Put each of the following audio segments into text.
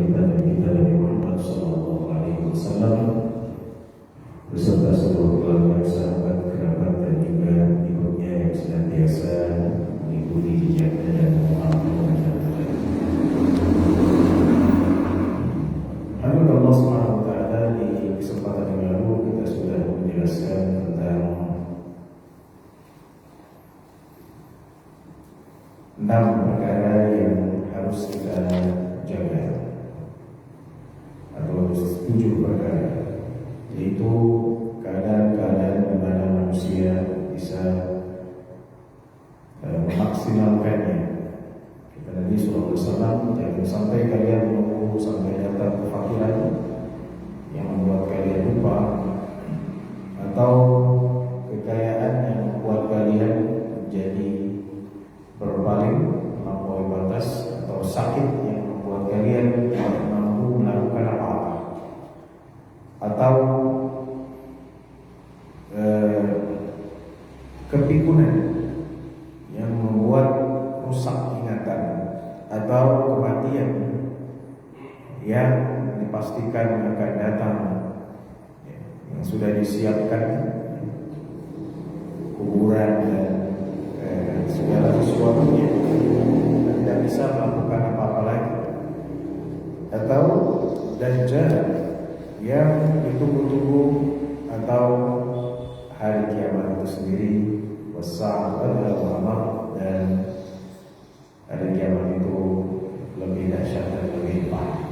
kita Nabi Muhammad Sallallahu Alaihi Wasallam beserta seluruh keluarga, sahabat, kerabat dan juga ikutnya yang senantiasa mengikuti jejaknya dan mengamalkan ajarannya. Alhamdulillah Allah Subhanahu Wa Taala, di kesempatan yang lalu kita sudah menjelaskan tentang 6 perkara yang harus kita jaga, atau 7 perkara, yaitu keadaan-keadaan di mana manusia bisa memaksimalkannya. Kata Nabi Sallallahu Alaihi Wasallam, jangan sampai kalian menunggu sampai datang kefakiran yang membuat kalian lupa, atau kekayaan yang membuat kalian menjadi berpaling melampaui batas, atau sakit yang membuat kalian tidak mampu melakukan apa-apa, atau kepikunan yang membuat rusak ingatan, atau kematian yang dipastikan akan datang, yang sudah disiapkan kuburan dan segala sesuatunya, tidak bisa melakukan apa-apa lagi, atau dajjal yang ditunggu-tunggu, atau hari kiamat itu sendiri, wasa'ah wal-qamar, dan hari kiamat itu lebih dahsyat dan lebih parah.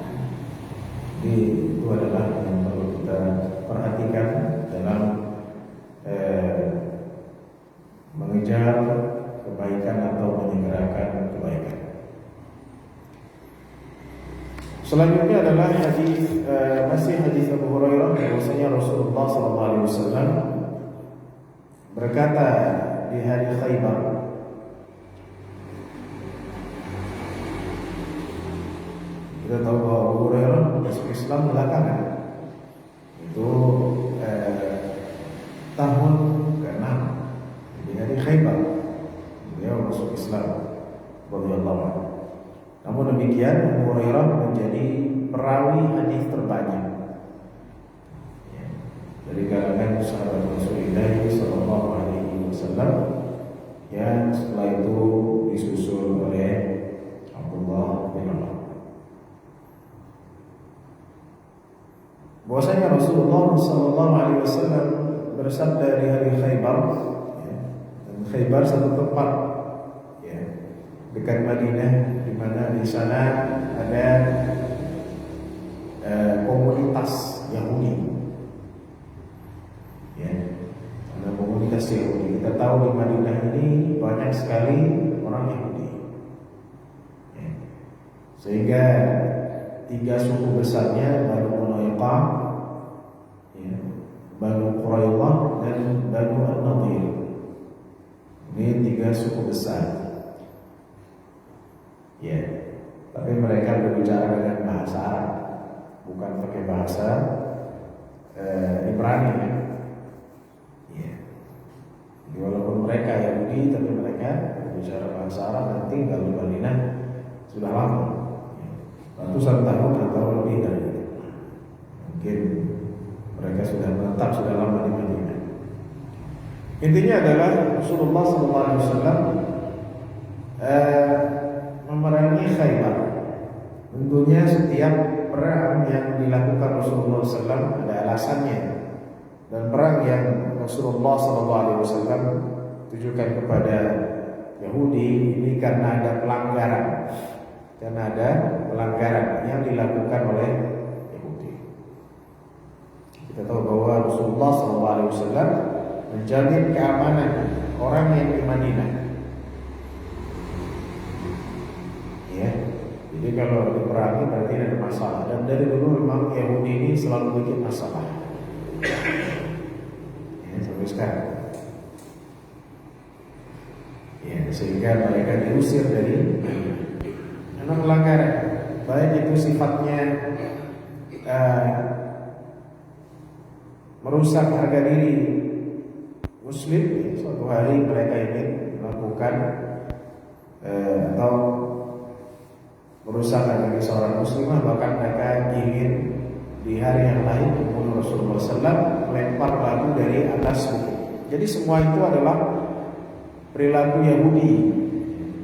Jadi itu adalah yang perlu kita perhatikan dalam mengejar kebaikan atau menyegerakan kebaikan. Selanjutnya adalah masih hadis Abu Hurairah, bahwasanya Rasulullah SAW berkata di hari Khaybar, kita tahu bahwa Abu Hurairah masuk Islam belakangan, itu tahun ke-6 di hari Khaybar beliau masuk Islam radhiyallahu anhu. Namun demikian, Abu Hurairah menjadi perawi hadis terbanyak dari kalangan sahabat Rasulullah Sallallahu Alaihi Wasallam, yang setelah itu disusul oleh Abdullah bin Umar. Bahwasanya Rasulullah Sallallahu Alaihi Wasallam bersabda di hari Khaybar, dan Khaybar satu tempat dekat Madinah, di mana di sana ada komunitas Yahudi, ada komunitas Yahudi. Kita tahu di Madinah ini banyak sekali orang Yahudi, sehingga 3 suku besarnya, Banu Quraidah, Banu Quraidah, dan Banu An-Nadir. Ini 3 suku besar. Tapi mereka berbicara dengan bahasa Arab, bukan pakai bahasa Ibrani. Jadi walaupun mereka Yahudi, tapi mereka berbicara bahasa Arab dan tinggal di Madinah sudah lama, ratusan tahun atau lebih dari itu. Mungkin mereka sudah menetap sudah lama di Madinah. Intinya adalah Rasulullah SAW memerangi Khaybar. Tentunya setiap perang yang dilakukan Rasulullah SAW ada alasannya, dan perang yang Rasulullah SAW tujukan kepada Yahudi ini karena ada pelanggaran yang dilakukan oleh Yahudi. Kita tahu bahwa Rasulullah SAW menjamin keamanan orang yang di Madinah. Jadi kalau diperangi berarti ada masalah, dan dari dulu memang Yahudi ini selalu bikin masalah, sampai sekarang. Sehingga mereka diusir dari karena pelanggaran, baik itu sifatnya merusak harga diri Muslim. Suatu hari mereka ingin melakukan atau merusak agama seorang muslimah, bahkan mereka ingin di hari yang lain membunuh Rasulullah SAW, melempar batu dari atas bukit. Jadi semua itu adalah perilaku Yahudi.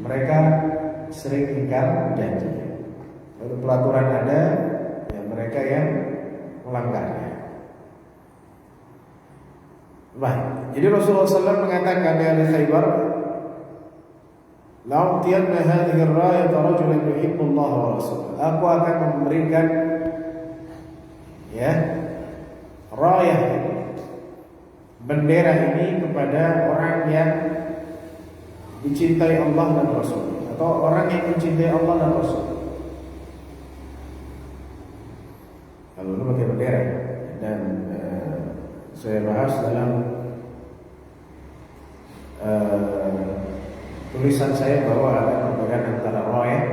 Mereka sering ingkar janji. Lalu pelaturan ada, ya mereka yang melanggarnya. Baik. Jadi Rasulullah SAW mengatakan di hari Khaybar, "La'utiyanna hadhihi ar-rayata rajulan yuhibbullaha wa rasulahu." Aku akan memberikan rayah ini, bendera ini kepada orang yang dicintai Allah dan Rasul, atau orang yang mencintai Allah dan Rasul. Kalau itu pakai bendera, dan saya bahas dalam tulisan saya bahwa ada perbedaan antara rayah,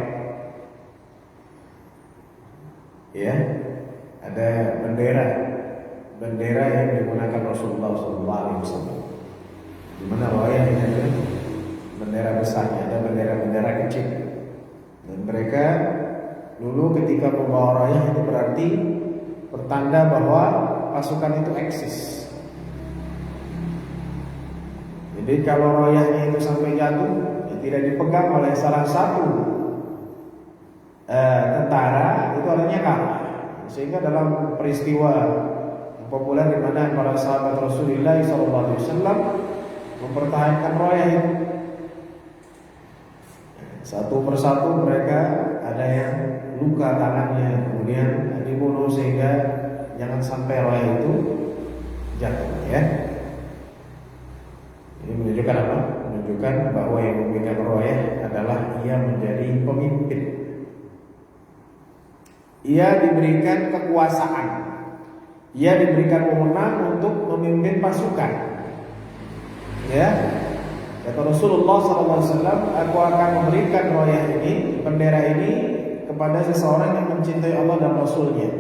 ada bendera yang digunakan Rasulullah SAW, di mana rayah ini adalah bendera besarnya, ada bendera-bendera kecil. Dan mereka dulu ketika membawa rayah itu berarti pertanda bahwa pasukan itu eksis. Jadi kalau rayahnya itu sampai jatuh, tidak dipegang oleh salah satu tentara, itu artinya kalah. Sehingga dalam peristiwa populer di mana para sahabat Rasulullah SAW mempertahankan rayah itu, satu persatu mereka ada yang luka tangannya, kemudian dibunuh sehingga jangan sampai rayah itu jatuh. Ini menunjukkan apa? Menunjukkan bahwa yang memegang rayah adalah ia menjadi pemimpin. Ia diberikan kekuasaan, ia diberikan wewenang untuk memimpin pasukan. Kata Rasulullah SAW, aku akan memberikan rayah ini, bendera ini, kepada seseorang yang mencintai Allah dan Rasulnya.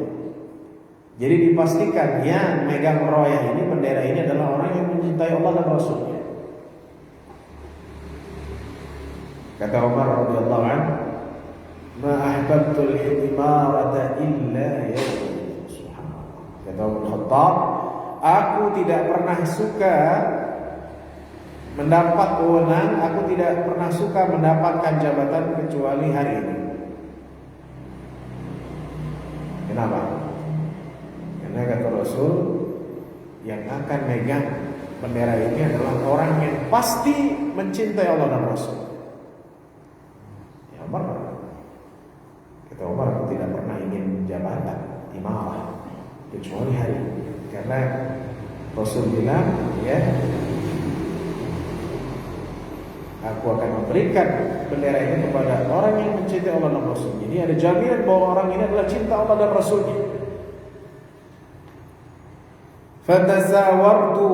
Jadi dipastikan yang megang rayah ini, bendera ini adalah orang yang mencintai Allah dan Rasulnya. Kata Umar radhiyallahu anhu, "Ma ahbabtul imarata illa yawm." Subhanallah. Kata Umar Khattab, aku tidak pernah suka mendapat wewenang, aku tidak pernah suka mendapatkan jabatan kecuali hari ini. Kenapa? Karena kata Rasul, yang akan megang bendera ini adalah orang yang pasti mencintai Allah dan Rasul. Umar, kata Umar, aku tidak pernah ingin jabatan imarah kecuali hari ini. Karena Rasul bilang, aku akan memberikan bendera ini kepada orang yang mencintai Allah dan Rasul. Jadi ada jaminan bahwa orang ini adalah cinta Allah dan Rasulnya. Fatasawartu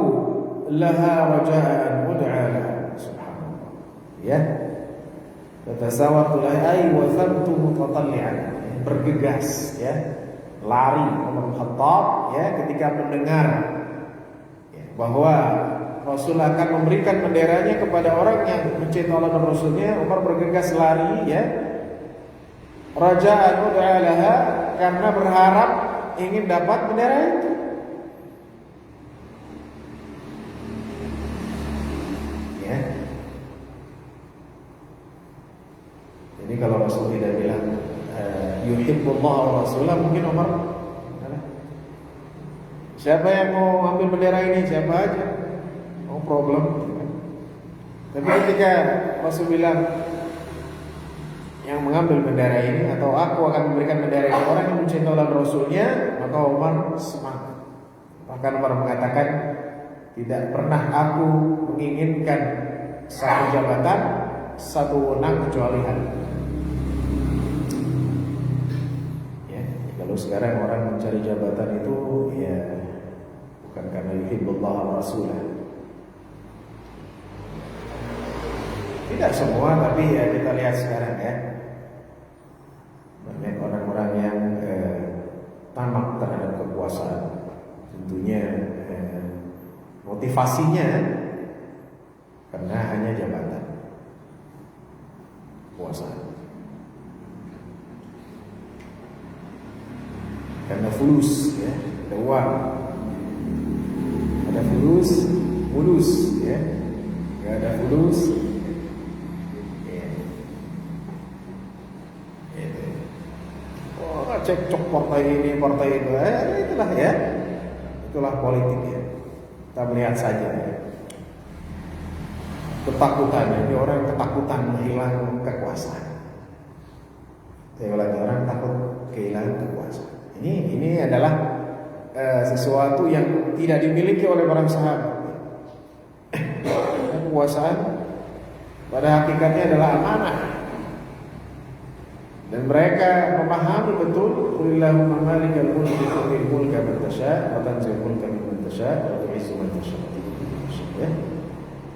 laha waja'an ud'a laha. Subhanallah. Fatasawartu laha ay wathabtu mutatalli'an. Bergegas, lari Umar Khattab, ketika mendengar bahwa Rasul akan memberikan benderanya kepada orang yang mencintai Allah dan Rasulnya. Umar bergegas lari, raja'an ud'a laha, karena berharap ingin dapat bendera itu. Jadi kalau Rasul tidak bilang yuhibbullah wa rasulah, mungkin Umar, siapa yang mau ambil bendera ini, siapa aja, no problem. Tapi ketika Rasul bilang yang mengambil bendera ini, atau aku akan memberikan bendera ini orang yang mencintai Allah dan Rasulnya, maka Umar semangat. Bahkan Umar mengatakan, tidak pernah aku menginginkan satu jabatan, satu wewenang kecuali hari. Kalau sekarang orang mencari jabatan itu bukan karena yuhibbullah wa rasulah. Tidak semua, tapi kita lihat sekarang banyak orang-orang yang tamak terhadap kekuasaan. Tentunya motivasinya karena hanya jabatan, kekuasaan. karena fulus, ya, ada uang, ada fulus, mulus, ya, nggak ada fulus, ya. Gitu. Oh, cekcok partai ini, partai itu, itulah ya, itulah politik ya. Kita melihat saja. Ya. Ketakutan, jadi orang ketakutan menghilang kekuasaan. Saya ulangi, orang takut kehilangan kekuasaan. Ini adalah sesuatu yang tidak dimiliki oleh para sahabat. Kekuasaan pada hakikatnya adalah amanah. Dan mereka memahami betul qulillahumma malikal mulki tu'til mulka man tasha' wa tanzi'ul mulka mimman tasha' wa tu'izzu man tasha'. Ya.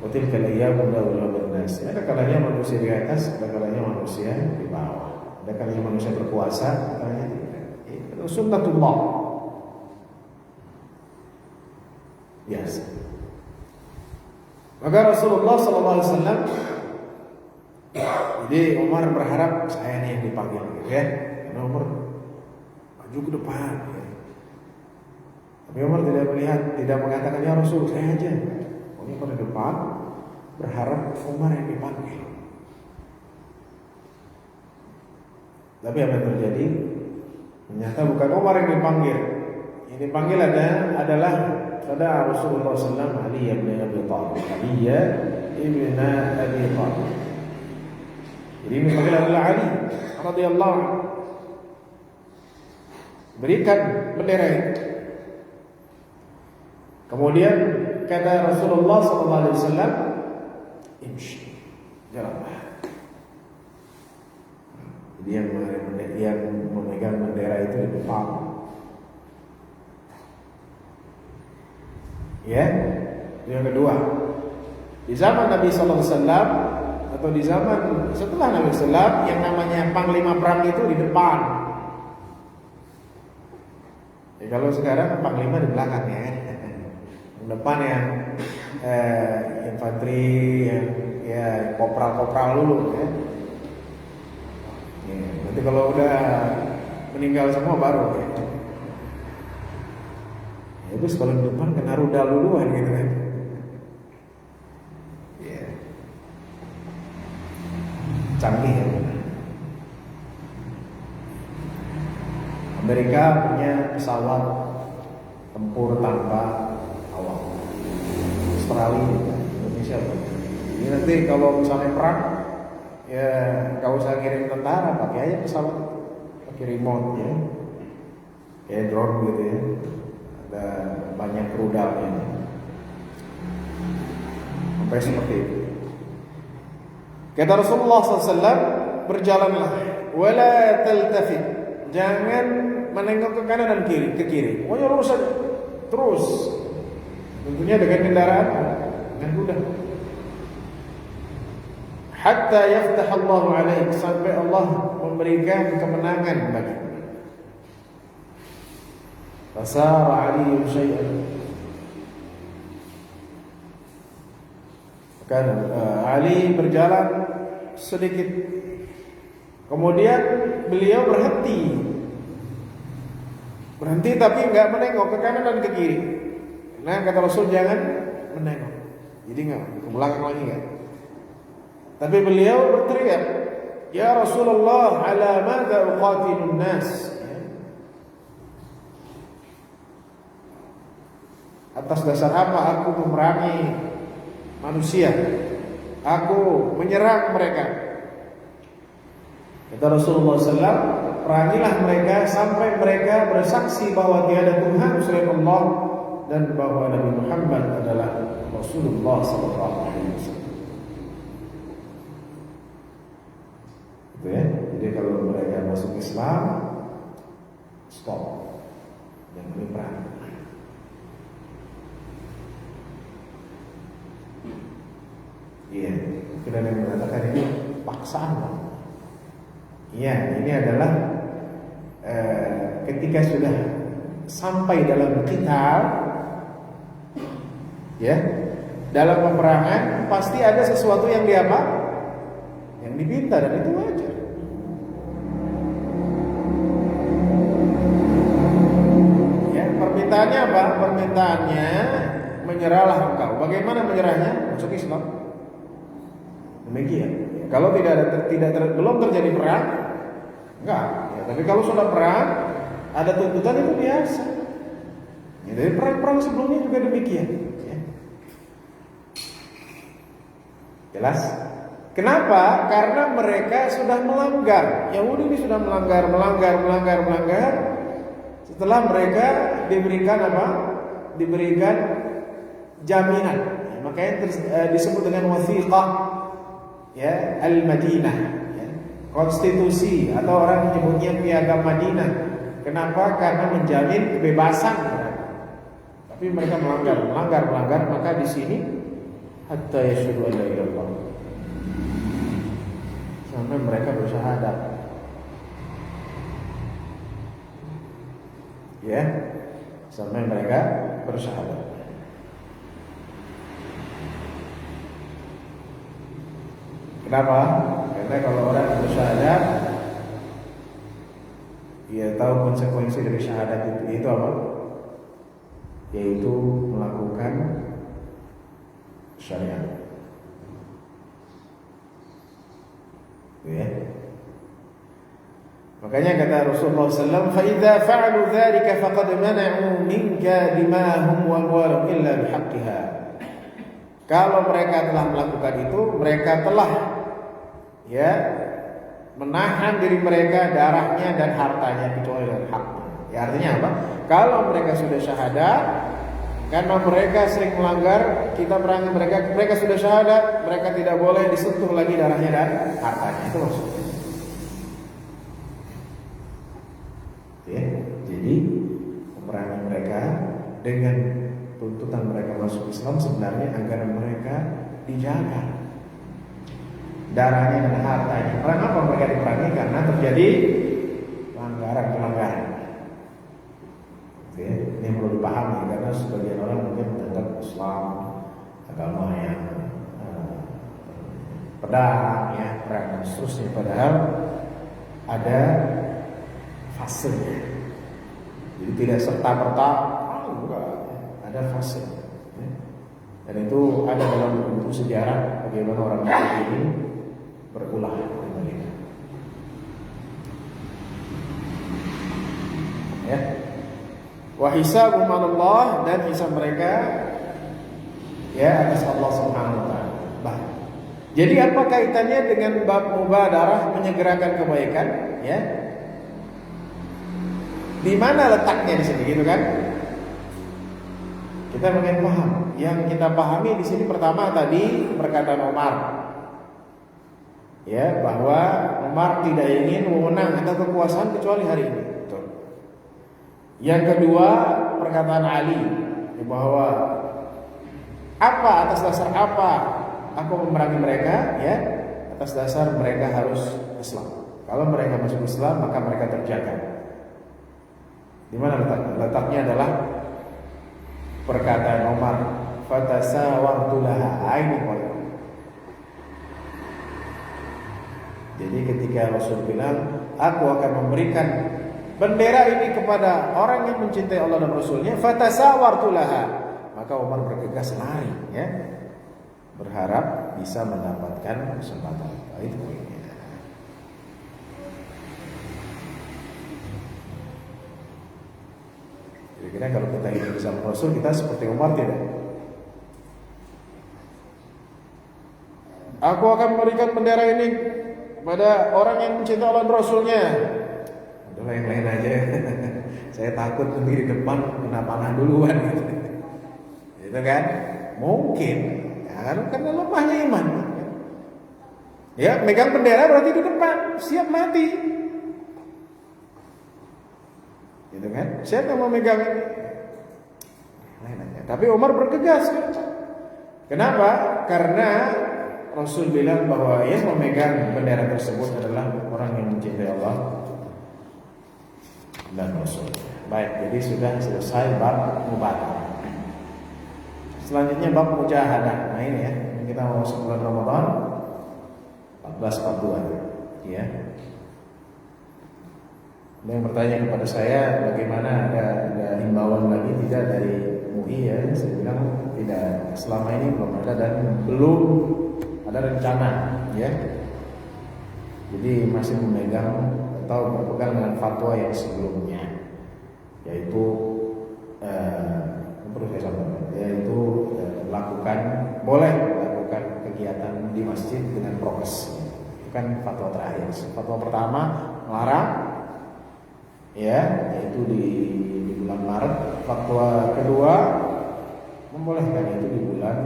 Wa tilkal ayyamu nudawiluha bainan nas. Ada kalanya manusia di atas, ada kalanya manusia di bawah. Ada kalanya manusia berkuasa, ada kalanya tidak. Itu sunnatullah. Yes. Maka Rasulullah SAW, jadi Umar berharap saya nih yang dipanggil, ya. Karena Umar maju ke depan. Ya. Tapi Umar tidak melihat, tidak mengatakan ya Rasul saya aja. Pokoknya pada depan berharap Umar yang dipanggil. Tapi apa yang terjadi? Ternyata bukan Umar yang dipanggil. Yang dipanggil adalah pada Rasulullah SAW, Ali bin Abi Thalib. Ali bin Abi Thalib. Jadi ini dipanggil adalah Ali radhiyallahu anhu. Berikan bendera itu. Kemudian kata Rasulullah SAW, imshi, jalanlah. Jadi yang memegang bendera itu di depan. Ya, yang kedua, di zaman Nabi Sallallahu Alaihi Wasallam atau di zaman setelah Nabi Sallam, yang namanya panglima perang itu di depan. Ya, kalau sekarang panglima di belakang ya, yang depan yang infanteri, yang ya kopral dulu ya. Ya, nanti kalau udah meninggal semua baru ya. Itu kalau di depan kena rudal duluan gitu kan. Ya. Canggih ya. Amerika punya pesawat tempur tanpa awak. Australia juga, Indonesia punya. Ini nanti kalau misalnya perang, ya gak usah kirim tentara, pakai aja pesawat, pakai remote ya, kayak drone gitu ya. Ada banyak rudalnya sampai seperti itu. Kata Rasulullah SAW, berjalanlah, wala taltafit, jangan menengok ke kanan dan kiri, ke kiri, pokoknya lurus saja, terus. Tentunya dengan kendaraan, dengan kuda. Hatta yaftah Allah alaik, sampai Allah memberikan kemenangan bagi. Fasara Ali syai'an. Maka Ali berjalan sedikit. Kemudian beliau berhenti. Berhenti tapi enggak menengok ke kanan dan ke kiri. Nah, kata Rasul jangan menengok. Jadi enggak ke belakang lagi enggak. Tapi beliau berteriak, "Ya Rasulullah, ala madza uqatilun nas?" Atas dasar apa aku memerangi manusia? Aku menyerang mereka. Kata Rasulullah SAW, perangilah mereka sampai mereka bersaksi bahwa tiada Tuhan selain Allah dan bahwa Nabi Muhammad adalah Rasulullah SAW. Itu ya. Jadi kalau mereka masuk Islam, stop, jangan berperang. Iya, mungkin ada yang mengatakan ini paksaan. Iya, ini adalah ketika sudah sampai dalam qital, ya, dalam peperangan pasti ada sesuatu yang diapa, yang dipinta, dan itu wajar. permintaannya, menyerahlah engkau. Bagaimana menyerahnya? Masuk Islam. Demikian. Kalau belum terjadi perang, enggak. Ya, tapi kalau sudah perang, ada tuntutan itu biasa. Ya, dari perang-perang sebelumnya juga demikian. Ya. Jelas? Kenapa? Karena mereka sudah melanggar. Yahudi ini sudah melanggar. Setelah mereka diberikan apa? Diberikan jaminan. Ya, makanya disebut dengan wathiqah, ya, al-Madinah, ya, konstitusi, atau orang menyebutnya piagam Madinah. Kenapa? Karena menjamin kebebasan mereka. Tapi mereka melanggar. Maka di sini hatta yasyhadu an la ilaha illallah, sampai mereka bersyahadat. Ya, sampai mereka bersyahadat. Kenapa? Karena kalau orang bersyahadat, dia tahu konsekuensi dari syahadat itu apa? Yaitu melakukan syariat. Ya. Makanya kata Rasulullah SAW, فَإِذَا فَعَلُوا ذَلِكَ فَقَدْ مَنَعُوا مِنْكَ دِمَاءَهُمْ وَأَمْوَالَهُمْ إِلَّا بِحَقِّهَا. Kalau mereka telah melakukan itu, mereka telah, ya, menahan diri mereka, darahnya dan hartanya kecuali dengan haknya. Ya, artinya apa? Kalau mereka sudah syahadat, karena mereka sering melanggar, kita perangi mereka sudah syahadat, mereka tidak boleh disentuh lagi darahnya dan hartanya. Itu maksudnya. Ya, jadi memerangi mereka dengan tuntutan mereka masuk Islam sebenarnya agar mereka dijaga darahnya dan hartanya. Kenapa mereka diperangi? Karena terjadi pelanggaran. Ya, ini perlu dipahami karena sebagian orang mungkin menganggap Islam agama yang pedang, ya, perang dan seterusnya. Padahal ada fasenya. Jadi tidak serta-merta, ada fase. Ya. Dan itu ada dalam buku sejarah bagaimana orang kafir ini berulah. Ya. Wa hisabum 'ala Allah, dan hisab mereka, ya, atas Allah Subhanahu wa taala. Jadi apa kaitannya dengan bab mubadarah, menyegerakan kebaikan, ya? Di mana letaknya di sini, gitu kan? Kita mungkin paham. Yang kita pahami di sini pertama tadi perkataan Umar, ya, bahwa Umar tidak ingin wewenang atau kekuasaan kecuali hari ini. Betul. Yang kedua perkataan Ali, bahwa apa, atas dasar apa aku memerangi mereka, ya, atas dasar mereka harus Islam. Kalau mereka masuk Islam maka mereka terjaga. Di mana letaknya adalah perkataan Umar, fatasawartu laha aini qala. Jadi ketika Rasul bilang, aku akan memberikan bendera ini kepada orang yang mencintai Allah dan Rasulnya, fatasawartu laha, maka Umar bergegas lari, ya, berharap bisa mendapatkan kesempatan. Itu poinnya. Kira-kira kalau kita hidup bersama Rasul, kita seperti Umar tidak? Aku akan memberikan bendera ini kepada orang yang mencintai Allah dan Rasulnya. Udah lain-lain aja. Saya takut nanti di depan kena panah duluan. Gitu kan? Mungkin. Ya, karena lemahnya iman. Ya, megang bendera berarti di depan, siap mati. Gitu kan? Siapa yang mau megang ini? Tapi Umar bergegas. Kenapa? Karena Rasul bilang bahwa yang memegang bendera tersebut adalah orang yang mencintai Allah dan Rasul. Baik, jadi sudah selesai bab mubadarah. Selanjutnya bab mujahadah. Nah ini ya, kita mau masuk bulan Ramadan 1442, ya. Ada yang bertanya kepada saya, bagaimana ada himbauan lagi tidak dari MUI ya, saya bilang tidak, selama ini belum ada dan belum ada rencana ya. Jadi masih memegang atau berpegang dengan fatwa yang sebelumnya, yaitu perlu saya sampaikan, yaitu boleh melakukan kegiatan di masjid dengan prokes. Itu kan fatwa terakhir. Fatwa pertama melarang, ya, yaitu di bulan Maret. Fatwa kedua membolehkan, yaitu di bulan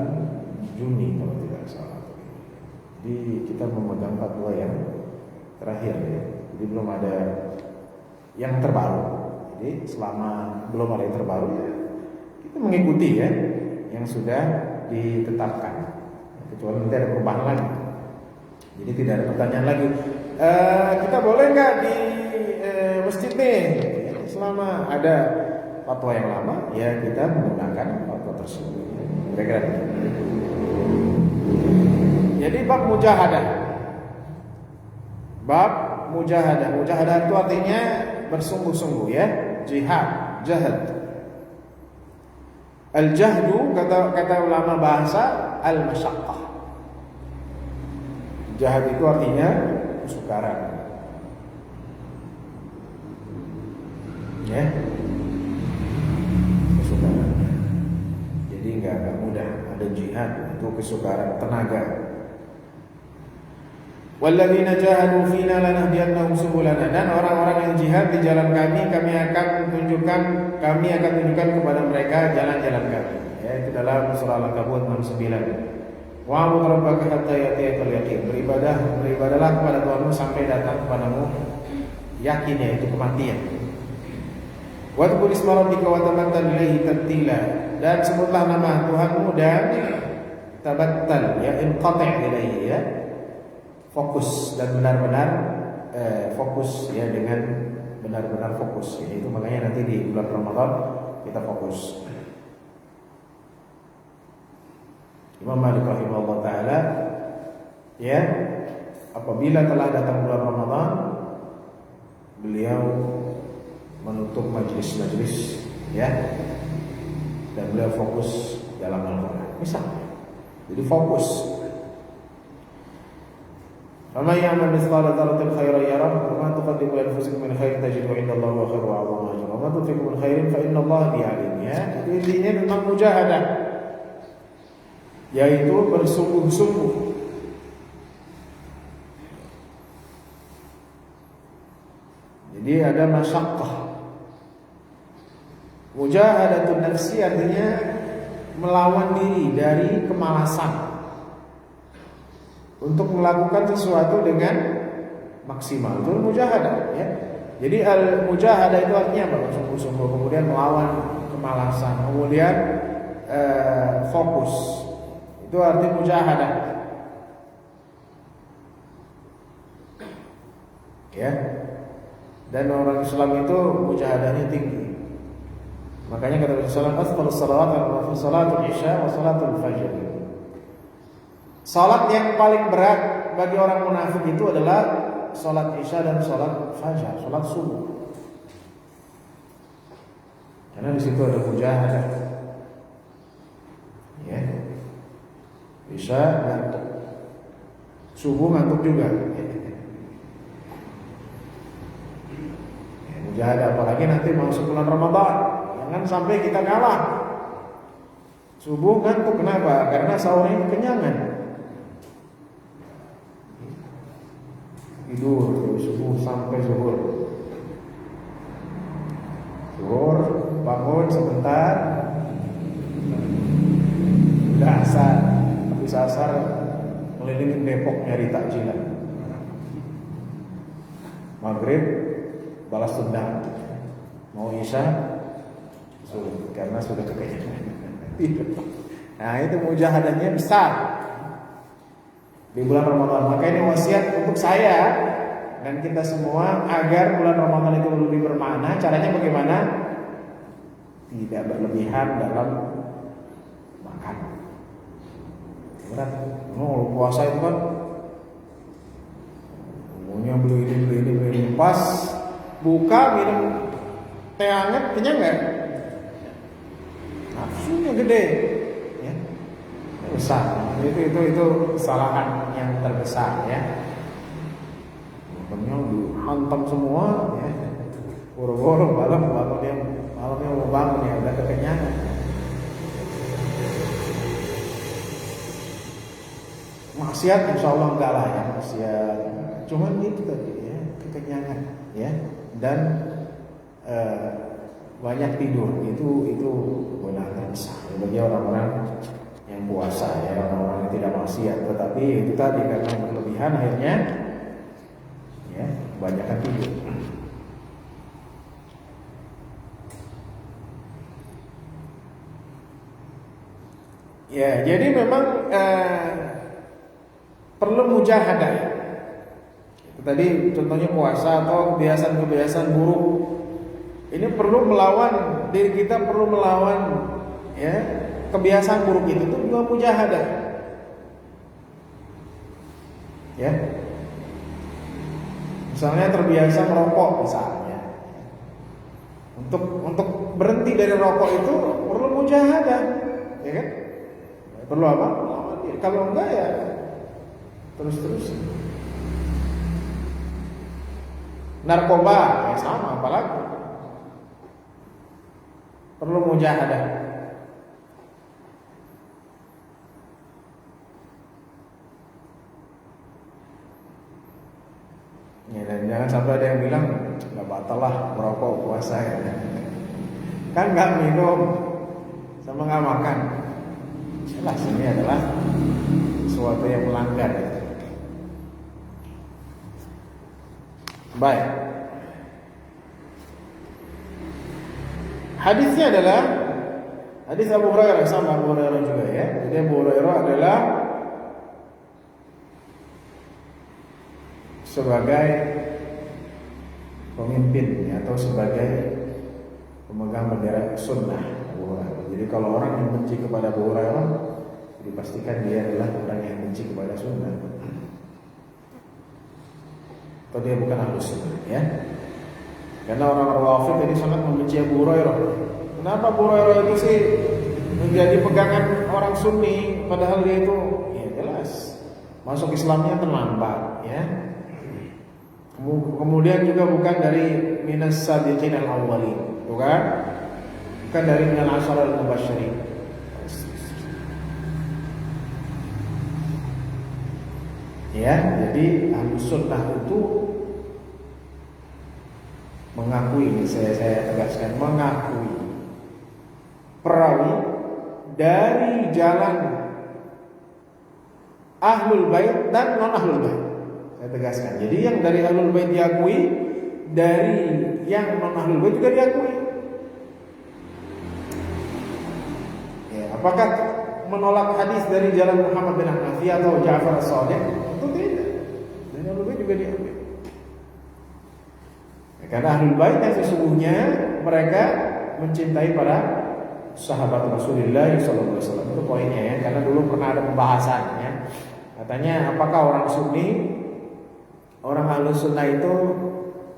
Juni kalau tidak salah. Jadi kita memegang fatwa yang terakhir ya. Jadi belum ada yang terbaru. Jadi selama belum ada yang terbaru ya, kita mengikuti ya yang sudah ditetapkan. Kecuali nanti ada perubahan lagi. Jadi tidak ada pertanyaan lagi. Kita boleh nggak di masjid nih? Selama ada fatwa yang lama, ya kita menggunakan fatwa tersebut. Kira-kira. Jadi bab mujahadah. Bab mujahadah. Mujahadah itu artinya bersungguh-sungguh ya, jihad, jahad. Al-jahdu kata ulama bahasa al-masyaqqah. Jahad itu artinya kesukaran. Ya. Kesukaran. Jadi enggak mudah, ada jihad itu kesukaran tenaga. Walladzina jahadu fina lanahdiyannahum subulana, dan orang-orang yang jihad di jalan kami akan tunjukkan kepada mereka jalan-jalan kami. Ya, itu dalam surah Al-Ankabut 69. Wa'bud rabbaka hatta ya'tiyakal yaqin. Beribadahlah kepada Tuhanmu sampai datang kepadamu yakin, yaitu kematian. Wadhkur isma rabbika wa tabattal ilaihi tabtila, dan sebutlah nama Tuhanmu dan tabattal, ya, inqati' ilaihi, ya, fokus dan benar-benar fokus ya, dengan benar-benar fokus. Itu makanya nanti di bulan Ramadan kita fokus. Imam Malik rahimahullah taala ya, apabila telah datang bulan Ramadan, beliau menutup majelis-majelis ya, dan beliau fokus dalam Al-Qur'an. Misalnya, jadi fokus. Faman ya'mal mithqala dzarratin khairan yarah, wa ma tuqaddimu li anfusikum min khairin tajiduhu 'indallahi wa khairan wa 'azama ajran, wa ma tunfiqu min khairin fa innallaha bihi 'alim. Ya, jadi intinya tentang mujahadah, yaitu bersungguh-sungguh. Jadi ada masyaqqah. Mujahadatun nafsi artinya melawan diri dari kemalasan untuk melakukan sesuatu dengan maksimal. Itu mujahadah ya. Jadi al-mujahadah itu artinya apa? Sungguh-sungguh, kemudian melawan kemalasan, kemudian fokus. Itu arti mujahadah. Ya. Dan orang Islam itu mujahadahnya tinggi. Makanya kata Rasulullah sallallahu alaihi wasallam, salatul isya wa salatul fajr. Salat yang paling berat bagi orang munafik itu adalah salat isya dan salat fajar, salat subuh. Karena di situ ada mujahadah. Ya. Isya ngantuk, subuh ngantuk juga. Ya, mujahadah, apalagi nanti masuk bulan Ramadan, jangan sampai kita kalah. Subuh ngantuk, kenapa? Karena sahurnya kekenyangan. Tidur dari subuh sampai zuhur. Zuhur, bangun sebentar, udah asar. Habis asar melilingin Depok nyari takjilan. Maghrib balas dendam. Mau isya sulit karena sudah kekenyangan. Nah, itu mujahadahnya besar di bulan Ramadan. Maka ini wasiat untuk saya dan kita semua agar bulan Ramadan itu lebih bermakna. Caranya bagaimana? Tidak berlebihan dalam makan. Berat. Puasa itu kan maunya beli ini. Pas buka minum teh hangat, kenyang nggak? nafsunya gede, ya, besar. Itu kesalahan yang terbesar, ya. Makanya dihantam semua, ya. Boro-boro malamnya mau bangun ya udah kekenyangan. Maksiat insya Allah enggak lah ya, maksiat. Cuman itu tadi ya, kekenyangan, ya, dan banyak tidur itu benar besar bagi orang-orang yang puasa, ya, orang-orang yang tidak maksiat. Tetapi itu tadi karena berlebihan akhirnya, ya, kebanyakan tidur. Ya, jadi memang perlu mujahadah. Itu tadi contohnya puasa atau kebiasaan-kebiasaan buruk. Ini perlu melawan diri kita, perlu melawan, ya, kebiasaan buruk itu juga mujahadah. Ya. Misalnya terbiasa merokok misalnya. Untuk berhenti dari rokok itu perlu mujahadah, ya kan? Perlu apa? Kalau enggak ya terus. Narkoba ya sama, apalagi perlu mujahadah. Ya, dan jangan sampai ada yang bilang nggak batal lah merokok puasa, ya. Kan nggak minum sama nggak makan. Jelas ini adalah sesuatu yang melanggar, ya. Baik. Hadisnya adalah hadis Abu Hurairah, sama Abu Hurairah juga, ya. Jadi Abu Hurairah adalah sebagai pemimpin, ya, atau sebagai pemegang bendera sunnah Abu Hurairah. Jadi kalau orang yang benci kepada Abu Hurairah, dipastikan dia adalah orang yang benci kepada sunnah, atau dia bukan ahlus sunnah, ya. Karena orang Rawafid ini sangat membenci Abu Hurairah. Kenapa Abu Hurairah itu sih menjadi pegangan orang Sunni, padahal dia itu, ya, jelas masuk Islamnya terlambat, ya. Kemudian juga bukan dari minas sabiqin al-awwalin, bukan dari minal ashar al-mubasysyirin. Ya, jadi Ahlus Sunnah itu mengakui, saya tegaskan, mengakui perawi dari jalan Ahlul Bait dan non Ahlul Bait. Saya tegaskan. Jadi yang dari Ahlul Bait diakui, dari yang non Ahlul Bait juga diakui. Ya, apakah menolak hadis dari jalan Muhammad bin Hanafi atau Ja'far as-Shadiq? Itu tidak. Dari Ahlul Bait juga diakui. Ya, karena Ahlul Bait yang sesungguhnya mereka mencintai para sahabat Rasulullah sallallahu alaihi wasallam. Itu poinnya, ya. Karena dulu pernah ada pembahasan, ya. Katanya apakah orang Sunni, orang Ahlus Sunnah itu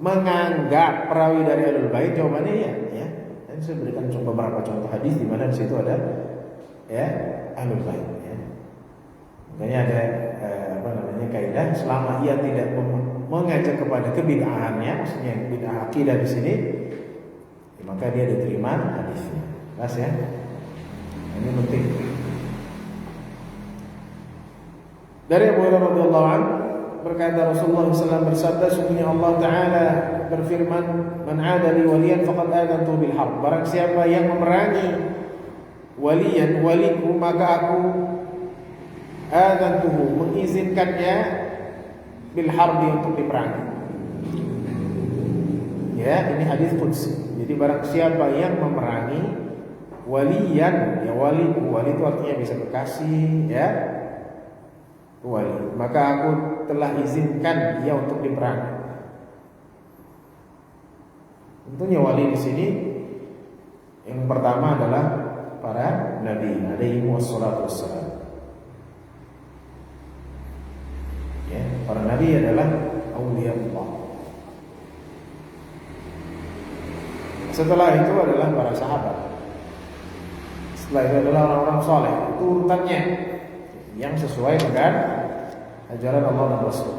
menganggap perawi dari Ahlul Bait? Jawabannya iya, ya. Dan saya berikan beberapa contoh hadis di mana di situ ada, ya, Ahlul Bait, ya. Makanya ada kaidah, selama ia tidak mengajak kepada kebid'ahannya, maksudnya bid'ah akidah di sini, maka dia diterima hadisnya. Jelas, ya. Ini penting. Dari Abu Hurairah radhiyallahu anhu berkata Rasulullah SAW bersabda, sesungguhnya Allah Taala berfirman, "Man 'ada li waliyan faqad adantu bil harb." Barang siapa yang memerangi waliyan, waliku, maka aku adantuhu, mengizinkannya bil harbi, untuk diperangi. Ya, ini hadis qudsi. Jadi barang siapa yang memerangi waliyan, ya, wali itu artinya bisa kekasih, ya, wali, maka aku telah izinkan dia untuk diperangi. Tentunya wali di sini yang pertama adalah para nabi alaihi wassalatu wassalam. Ya, para nabi adalah auliya Allah. Setelah itu adalah para sahabat. Setelah itu adalah orang-orang soleh. Itu urutannya yang sesuai dengan ajaran Allah dan Rasul.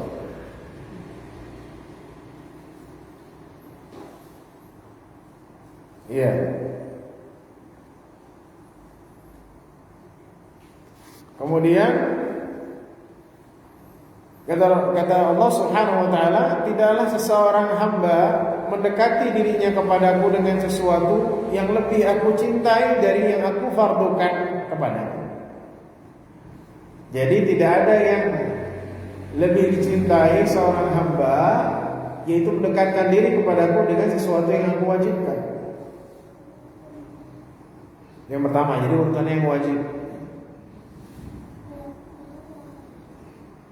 Iya. Kemudian kata Allah Subhanahu wa taala, tidaklah seseorang hamba mendekati dirinya kepadaku dengan sesuatu yang lebih aku cintai dari yang aku fardukan kepadanya. Jadi tidak ada yang lebih dicintai seorang hamba, yaitu mendekatkan diri kepadaku dengan sesuatu yang aku wajibkan. Yang pertama, jadi urutannya yang wajib.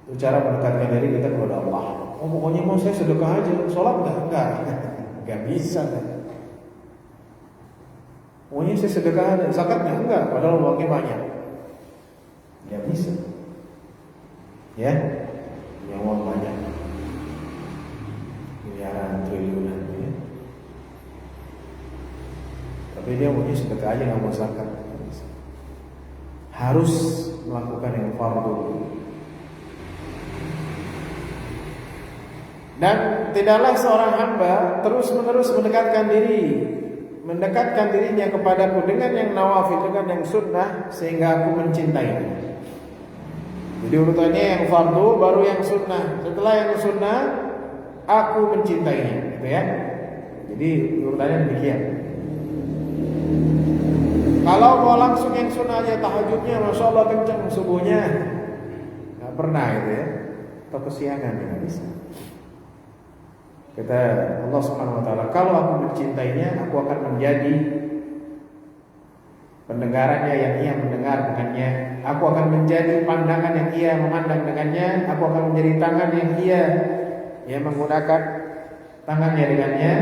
Itu cara mendekatkan diri kita kepada Allah. Oh, pokoknya mau saya sedekah aja, sholat enggak bisa kan? Pokoknya saya sedekah aja, zakat enggak, padahal uangnya banyak, enggak bisa. Ya, punya uang banyak, miliaran, triliunan, ya. Tapi dia maunya sedekah aja, nggak mau zakat. Harus melakukan yang fardu. Dan tidaklah seorang hamba terus-menerus mendekatkan dirinya kepadaku dengan yang nawafil, dengan yang sunnah, sehingga aku mencintainya. Jadi urutannya yang fardu, baru yang sunnah. Setelah yang sunnah, aku mencintainya, gitu ya. Jadi urutannya demikian. Kalau mau langsung yang sunnah aja, tahajudnya Masya Allah kenceng, subuhnya nggak pernah gitu ya, atau kesiangan, nggak bisa. Kata Allah Subhanahu wa taala, kalau aku mencintainya, aku akan menjadi pendengarannya yang ia mendengar dengannya, aku akan menjadi pandangan yang ia memandang dengannya, aku akan menjadi tangan yang ia menggunakan tangannya dengannya,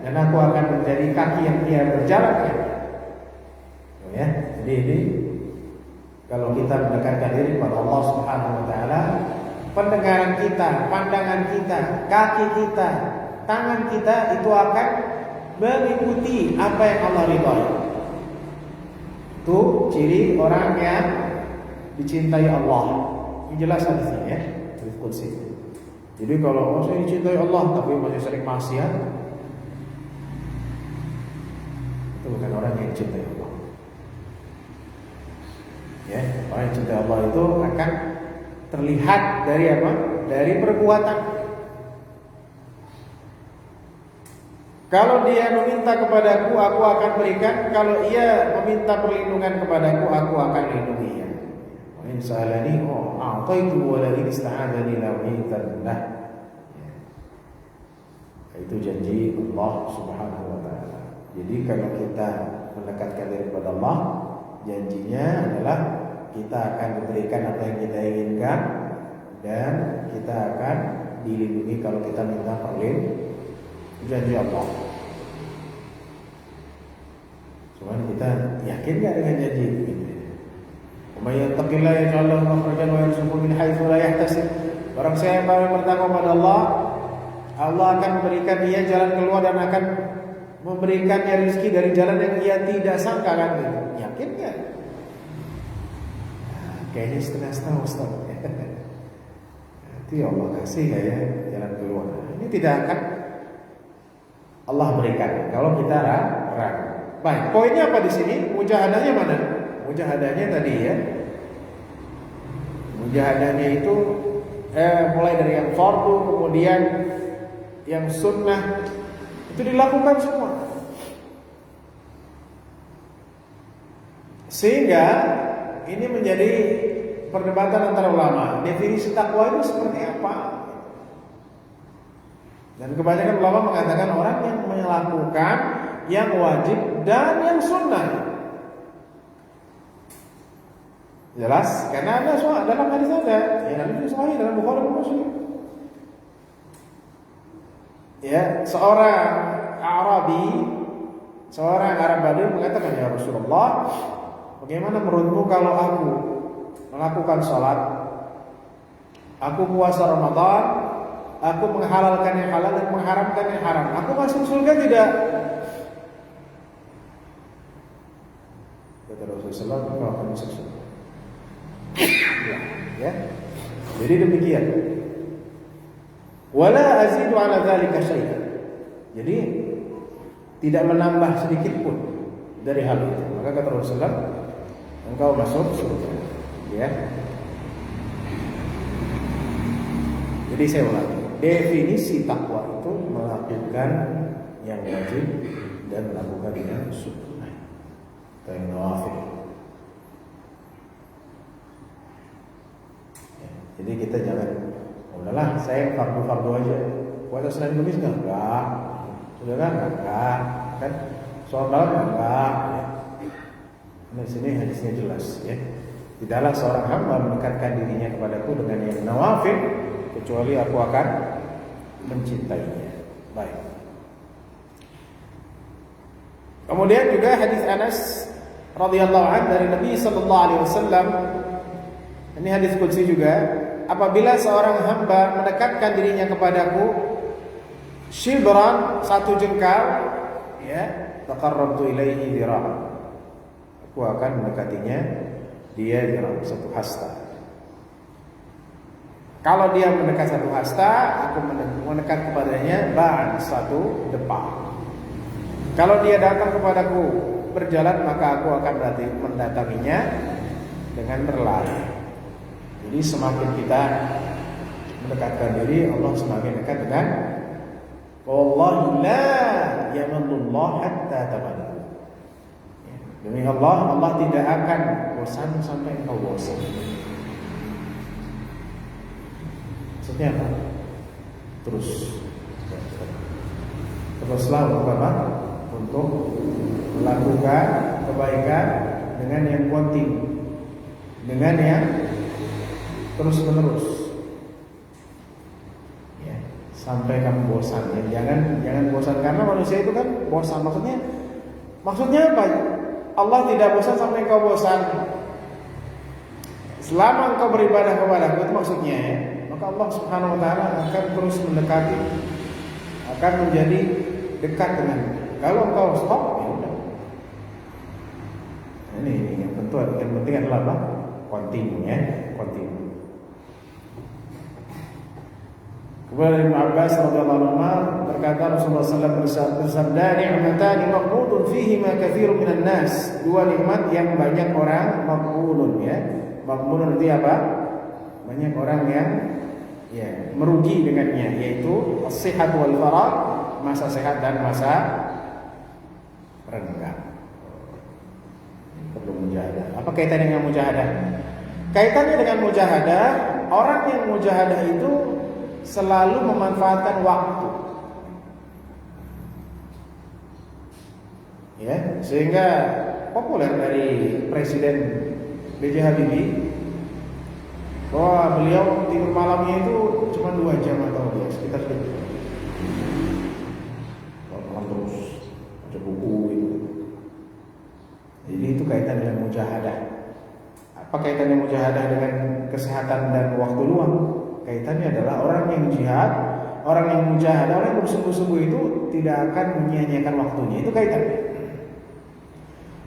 dan aku akan menjadi kaki yang ia berjalan dengannya. Ya, jadi ini kalau kita mendekatkan diri kepada Allah Subhanahu wa taala, pendengaran kita, pandangan kita, kaki kita, tangan kita itu akan mengikuti apa yang Allah ridhoi. Itu ciri orang yang dicintai Allah. Ini jelas hadisnya ya, hadis qudsi. Jadi kalau saya dicintai Allah tapi masih sering maksiat, itu bukan orang yang dicintai Allah. Ya, orang yang cinta Allah itu akan terlihat dari apa? Dari perbuatan. Kalau dia meminta kepadaku, aku akan berikan. Kalau ia meminta perlindungan kepadaku, aku akan lindungi. Wa in sa'alani a'taitu wa la in ista'adani la u'tiyanna. Itu janji Allah Subhanahu wa taala. Jadi kalau kita mendekatkan diri kepada Allah, janjinya adalah kita akan diberikan apa yang kita inginkan dan kita akan dilindungi kalau kita minta perlindungan. Janji Allah. Cuman kita yakin gak dengan janji ini? May yattaqillaha yaj'al lahu makhrajan wa yarzuqhu min haitsu la yahtasib. Barang siapa yang bertakwa kepada Allah, Allah akan memberikan dia jalan keluar dan akan memberikannya rezeki dari jalan yang ia tidak sangka kan gitu. Yakin gak? Kayaknya setengah-setengah Ustaz. Nanti Allah kasih ya jalan keluar. Ini tidak akan Allah berikan kalau kita ragu. Baik, poinnya apa di sini? Mujahadahnya mana? Mujahadahnya tadi ya. Mujahadahnya itu mulai dari yang fardu, kemudian yang sunnah, itu dilakukan semua. Sehingga ini menjadi perdebatan antara ulama. Definisi takwa itu seperti apa? Dan kebanyakan ulama mengatakan orang yang melakukan yang wajib dan yang sunnah. Jelas? Karena ada dalam hadis ada, ya dalam Sahih dalam Bukhari dan Muslim. Ya, seorang Arabi, seorang Arab Badui mengatakan, ya Rasulullah, bagaimana menurutmu kalau aku melakukan sholat, aku puasa Ramadan, aku menghalalkan yang halal dan mengharamkan yang haram, aku masuk surga tidak? Kata Rasulullah SAW, engkau akan masuk surga. Ya. Jadi demikian. Wala azidu ala dzalika syai'an. Jadi tidak menambah sedikit pun dari hal itu. Maka kata Rasulullah, engkau masuk surga. Ya. Jadi saya ulangi, definisi takwa itu melakukan yang wajib dan melakukan yang sunnah atau yang nawafil. Ya, jadi kita jangan, udahlah saya fardu aja. Puasa Senin Kamis enggak? Sudah enggak? Kan soal malam enggak? Ya. Di sini hadisnya jelas, ya. Tidaklah seorang hamba mendekatkan dirinya kepadaku dengan yang nawafil kecuali aku akan mencintainya. Baik. Kemudian juga hadis Anas radhiyallahu anhu dari Nabi sallallahu alaihi wasallam. Ini hadis qudsi juga. Apabila seorang hamba mendekatkan dirinya kepadaku shibran, satu jengkal, ya, taqarrabtu ilaihi dhira'an. Aku akan mendekatinya dia dhira', satu hasta. Kalau dia mendekat satu hasta, aku mendekat kepadanya ba'an, satu depa. Kalau dia datang kepadaku berjalan, maka aku akan berarti mendatanginya dengan berlari. Jadi semakin kita mendekatkan diri, Allah semakin dekat dengan wallahi la yamalullah hatta tamannu. Demi Allah, Allah tidak akan bosan sampai engkau bosan. Maksudnya apa? Teruslah untuk apa? Untuk melakukan kebaikan dengan yang kontinu, dengan yang terus menerus, ya, sampai kamu bosan. Ya, jangan bosan, karena manusia itu kan bosan. Maksudnya apa? Allah tidak bosan sampai engkau bosan. Selama engkau beribadah kepada-Ku, itu maksudnya, ya, maka Allah Subhanahu wa taala akan terus mendekati, akan menjadi dekat dengan. Kalau engkau stop, ya udah. Ini yang penting adalah apa? Kontinu, ya, kontinu. Kemudian Ibnu Abbas radhiyallahu anhu berkata, Rasulullah sallallahu alaihi wasallam bersabda, "Ni'matani maqbudun fihi ma katsirun minan nas." Dua nikmat yang banyak orang maqbudun, ya. Maqbudun itu apa? Banyak orang yang, ya, merugi dengannya, yaitu as-sihat wal faragh, masa sehat dan masa renggang. Perlu mujahadah. Apa kaitannya dengan mujahadah? Kaitannya dengan mujahadah, orang yang mujahadah itu selalu memanfaatkan waktu, ya, sehingga populer dari Presiden B.J. Habibie bahwa beliau tidur malamnya itu cuma 2 jam atau ya sekitar itu. Malam terus baca buku itu. Jadi itu kaitan dengan mujahadah. Apa kaitannya mujahadah dengan kesehatan dan waktu luang? Kaitannya adalah orang yang jihad, orang yang mujahadah, orang yang bersungguh-sungguh itu tidak akan menyia-nyiakan waktunya. Itu kaitannya.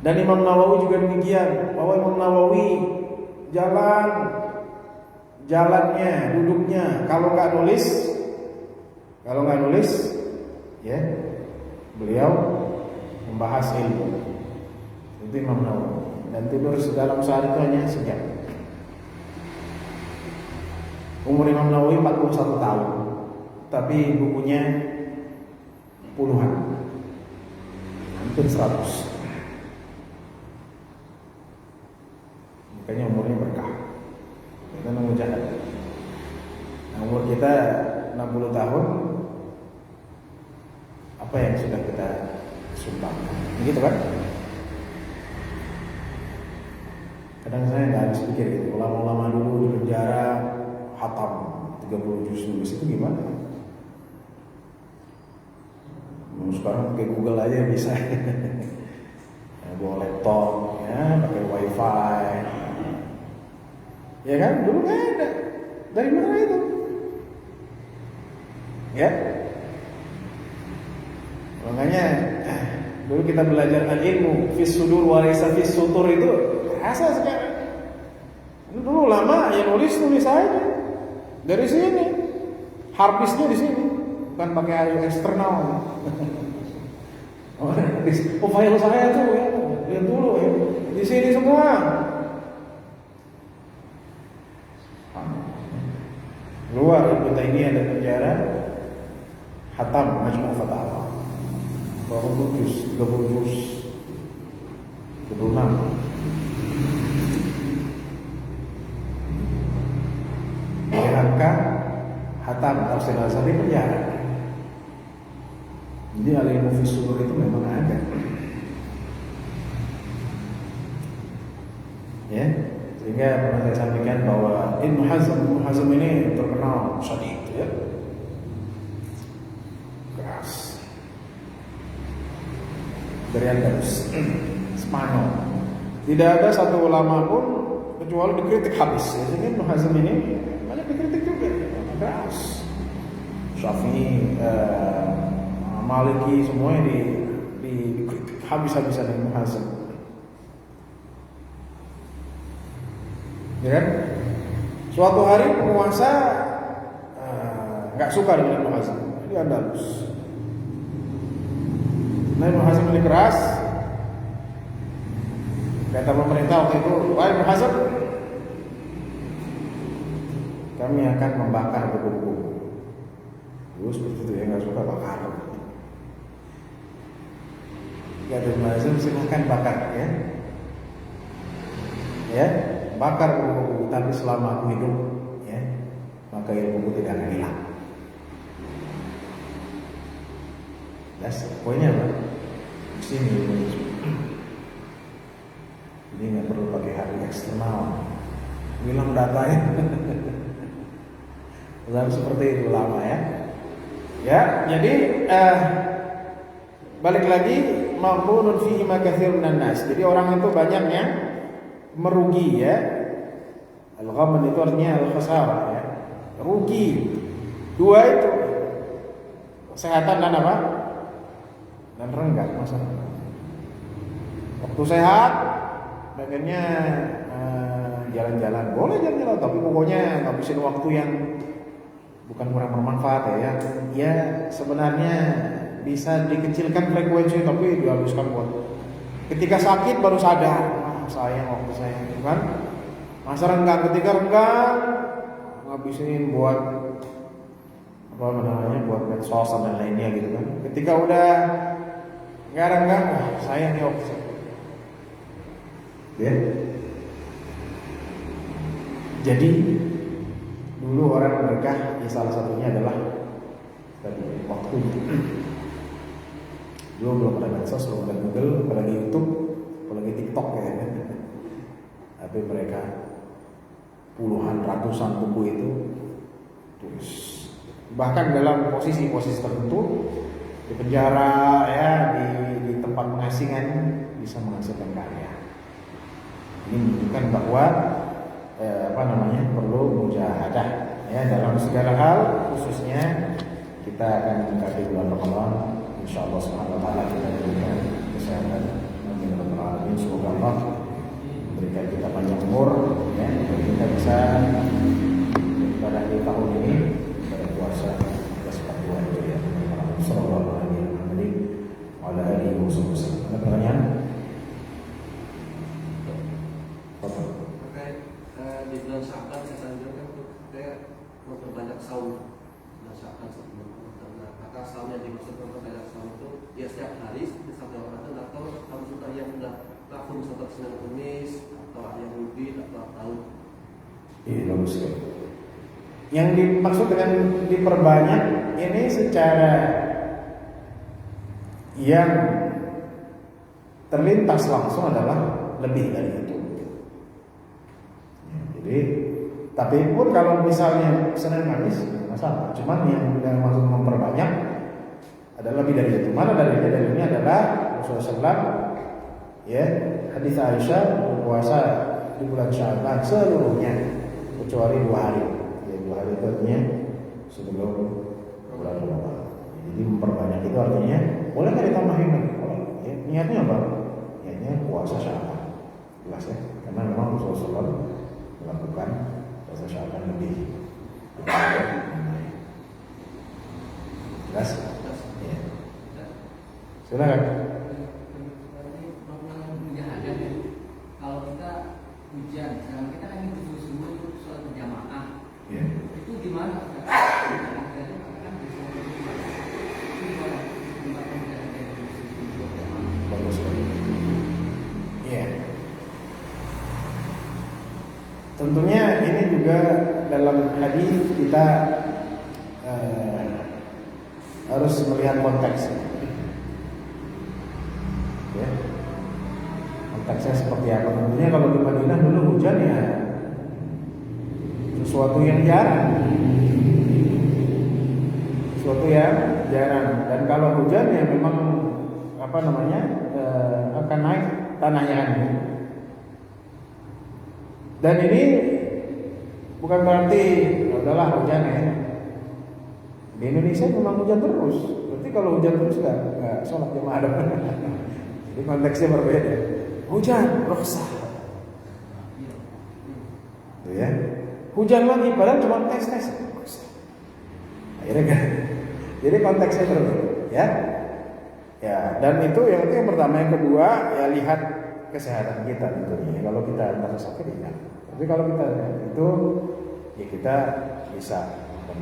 Dan Imam Nawawi juga demikian, bahwa Imam Nawawi jalannya, duduknya, kalau nggak nulis, ya, beliau membahas ilmu. Itu Imam Nawawi. Dan tidur dalam sehari itu hanya sejam. Umur Imam Nawawi 41 tahun, tapi bukunya puluhan, hampir 100. Makanya umurnya berkah. Kita mengucapkan, umur kita 60 tahun, apa yang sudah kita sumbangkan? Begitu kan? Kadang saya nggak habis pikir gitu. Ulama-ulama dulu di penjara hatam 30 juz nulis itu gimana? Sekarang pakai Google aja bisa. Ya, bawa laptop, ya, pakai wifi. Ya kan? Dulu nggak ada. Dari mana itu? Ya. Makanya Dulu kita belajar al-ilmu fis sudur wa laysa fis sutur itu rasa sekarang. Dulu lama ya nulis aja dari sini, harddisknya di sini, bukan pakai air eksternal. Oh, file saya tuh ya, lihat dulu ya, di sini semua. Keluar Ibnu Taimiyah dari penjara, hatam Majmu' Fatawa. Berapa juz? 30 juz. 26. PHK hatam tafsir Al-Sari penjara. Jadi al-ilmu fis sudur itu memang ada. Ya, sehingga pernah saya sampaikan bahwa Ibnu Hazm ini terkenal syadid ya. Keras. Dari Andalus, Spanyol. Tidak ada satu ulama pun kecuali dikritik habis. Jadi Ibnu Hazm ini banyak dikritik juga. Keras. Syafi'i, Maliki semuanya dikritik habis-habisan Ibnu Hazm. Ya kan? Suatu hari penguasa nggak suka dengan Ibnu Hazm di Andalus. Nah, Ibnu Hazm ini keras. Kata pemerintah waktu itu, wahai Ibnu Hazm, kami akan membakar buku-buku. Terus seperti itu ya, nggak suka bakar. Kata Ibnu Hazm, silahkan bakar ya. Ya, bakar buku-buku, tapi selama aku hidup, ya, maka ilmuku tidak akan hilang. Poinnya apa? Sini. Jadi nggak perlu pakai hari eksternal, bilang datanya. Seperti itu lama ya. Ya, jadi balik lagi maqbulun fihi ma katsirun nas. Jadi orang itu banyak yang merugi ya. Al-ghaman itu artinya al-khasarah ya. Rugi. Dua itu. Kesehatan dan apa? Dan renggang masalah. Waktu sehat, pengennya jalan-jalan, boleh jalan-jalan, tapi pokoknya ngabisin waktu yang bukan kurang bermanfaat ya. Ya sebenarnya bisa dikecilkan frekuensi, tapi dihabiskan buat ketika sakit baru sadar, sayang waktu saya, kan? Masa renggang, ketika renggang ngabisin buat apa namanya, buat medsos dan lainnya gitu kan. Ketika udah nggak renggang, sayang ya waktu saya. Ya. Jadi dulu orang berkah ya salah satunya adalah tadi waktu. Dulu belum ada medsos, belum ada Google, apalagi YouTube, apalagi TikTok ya. Tapi mereka puluhan ratusan buku itu tulis. Bahkan dalam posisi-posisi tertentu di penjara ya, di tempat pengasingan bisa menghasilkan karya. Ini menunjukkan bahwa perlu mujahadah ya dalam segala hal, khususnya kita akan mendekati bulan Ramadan. Insyaallah subhanahu wa taala kita diberikan kesehatan. Amin ya rabbal alamin. Semoga Allah memberikan kita panjang umur ya, agar kita bisa pada di tahun ini pada puasa 1442 Hijriah. Sallallahu alaihi wa ala alihi wasallam. Ada pertanyaan? Di bulan Sya'ban saya anjurkan kita memperbanyak saum. Bulan Sya'ban sebelum apakah saum yang dimaksud memperbanyak saum itu ya setiap hari sampai Ramadan, atau sudah yang sudah tahun seperti Senin Kamis atau yang lebih atau tahun? Iya, bagus sekali. Yang dimaksud dengan diperbanyak ini secara yang terlintas langsung adalah lebih dari itu. Jadi, tapi pun kalau misalnya Senin Kamis masalah. Cuman yang maksud memperbanyak adalah lebih dari itu. Mana dalilnya? Dalilnya adalah Rasulullah SAW, ya, hadis Aisyah berpuasa di bulan Sya'ban seluruhnya kecuali 2 hari. Ya, 2 hari itu artinya sebelum bulan Ramadan. Jadi memperbanyak itu artinya boleh nggak ditambahin lagi? Boleh. Ya. Niatnya apa? Niatnya puasa Sya'ban. Jelas ya, karena memang Rasulullah melakukan puasa Sya'ban lebih jelas. Ya. Silakan. Kalau kita hujan, sekarang kita kan itu subuh sholat berjamaah. Ya. Itu gimana? Bagus sekali. Iya. Tentunya ini juga dalam hadis kita harus melihat konteks. Ya. Konteksnya seperti apa? Tentunya kalau di Madinah dulu hujan ya sesuatu yang jarang. Sesuatu yang jarang. Dan kalau hujan ya memang akan naik tanahnya kan. Dan ini bukan berarti udahlah hujan ya. Di Indonesia memang hujan terus. Berarti kalau hujan terus nggak sholat jamaah ada. Jadi konteksnya berbeda. Hujan, rukhsah. Tuh ya. Hujan lagi padahal cuma tes. Akhirnya kan. Jadi konteksnya berbeda, ya. Ya, dan itu yang pertama, yang kedua ya lihat kesehatan kita tentunya. Kalau kita merasa sakit ya. Tapi kalau kita itu ya kita bisa.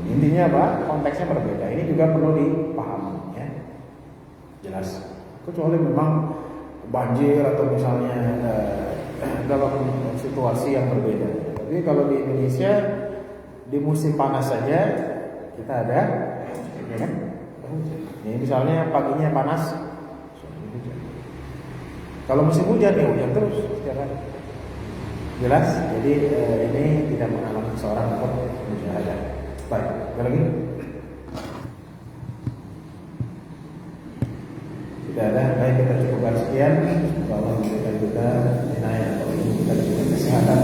Intinya apa? Konteksnya berbeda. Ini juga perlu dipahami ya. Jelas. Kecuali memang banjir atau misalnya dalam situasi yang berbeda. Tapi kalau di Indonesia di musim panas saja kita ada ya kan? Ini misalnya paginya panas, kalau musim hujan ya hujan terus setiap hari. Jelas, jadi ini tidak menghalangi seorang untuk berjalan. Baik, ada lagi? Tidak ada, baik kita cukupkan sekian. Semoga Allah memberikan kita inayah atau kita diberikan kesehatan.